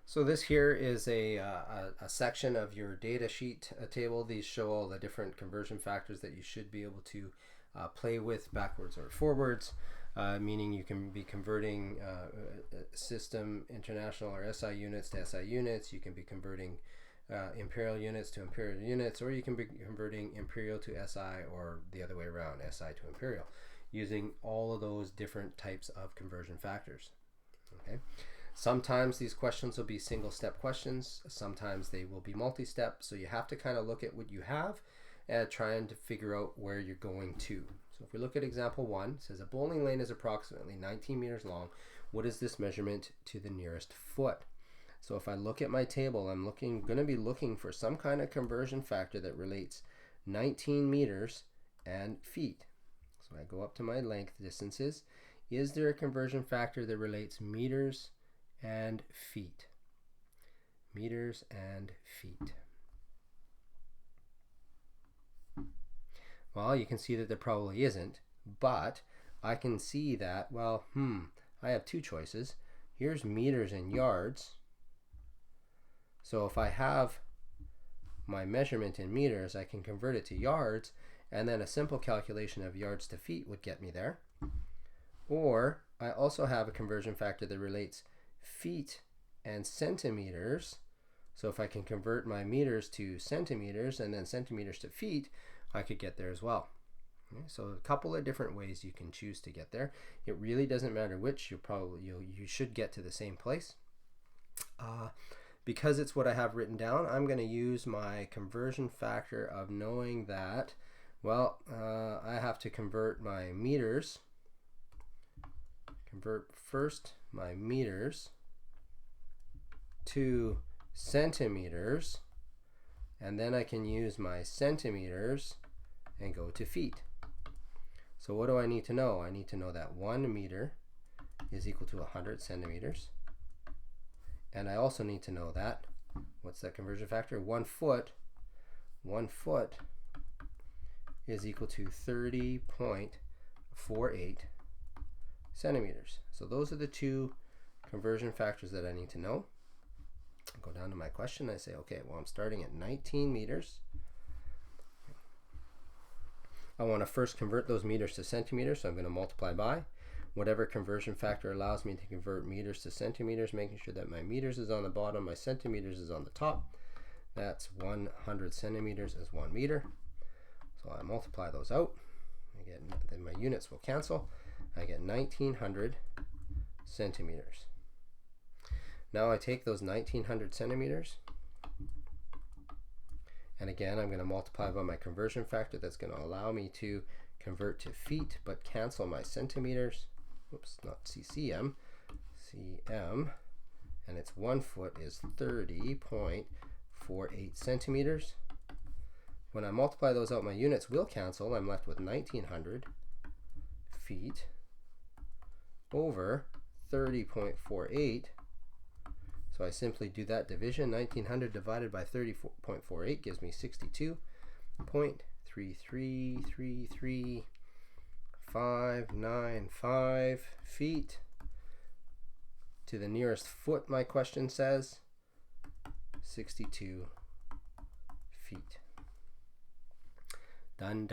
So this here is a section of your data sheet table. These show all the different conversion factors that you should be able to play with backwards or forwards, meaning you can be converting system international or SI units to SI units. You can be converting imperial units to imperial units, or you can be converting imperial to SI or the other way around, SI to imperial, using all of those different types of conversion factors. Okay. Sometimes these questions will be single step questions. Sometimes they will be multi-step. So you have to kind of look at what you have and trying to figure out where you're going to. So if we look at example 1, it says a bowling lane is approximately 19 meters long. What is this measurement to the nearest foot? So if I look at my table, I'm going to be looking for some kind of conversion factor that relates 19 meters and feet. So I go up to my length distances. Is there a conversion factor that relates meters and feet? Meters and feet. Well, you can see that there probably isn't, but I can see that, well, I have two choices. Here's meters and yards. So if I have my measurement in meters, I can convert it to yards, and then a simple calculation of yards to feet would get me there. Or I also have a conversion factor that relates feet and centimeters. So if I can convert my meters to centimeters and then centimeters to feet, I could get there as well. Okay, so a couple of different ways you can choose to get there. It really doesn't matter which. You should get to the same place. Because it's what I have written down, I'm going to use my conversion factor of knowing that, well, I have to convert my meters. Convert first my meters to centimeters, and then I can use my centimeters and go to feet. So what do I need to know? I need to know that 1 meter is equal to 100 centimeters. And I also need to know that, what's that conversion factor? 1 foot is equal to 30.48 centimeters. So those are the two conversion factors that I need to know. I'll go down to my question. I say, okay, well, I'm starting at 19 meters. I want to first convert those meters to centimeters, so I'm going to multiply by whatever conversion factor allows me to convert meters to centimeters, making sure that my meters is on the bottom, my centimeters is on the top. That's 100 centimeters is 1 meter. So I multiply those out. Then my units will cancel. I get 1900 centimeters. Now I take those 1900 centimeters, and again I'm going to multiply by my conversion factor that's going to allow me to convert to feet but cancel my centimeters. Oops, not CCM, cm, and it's 1 foot is 30.48 centimeters. When I multiply those out, my units will cancel. I'm left with 1900 feet over 30.48. So I simply do that division. 1900 divided by 30.48 gives me 62.3333595 feet. To the nearest foot, my question says 62 feet. Done.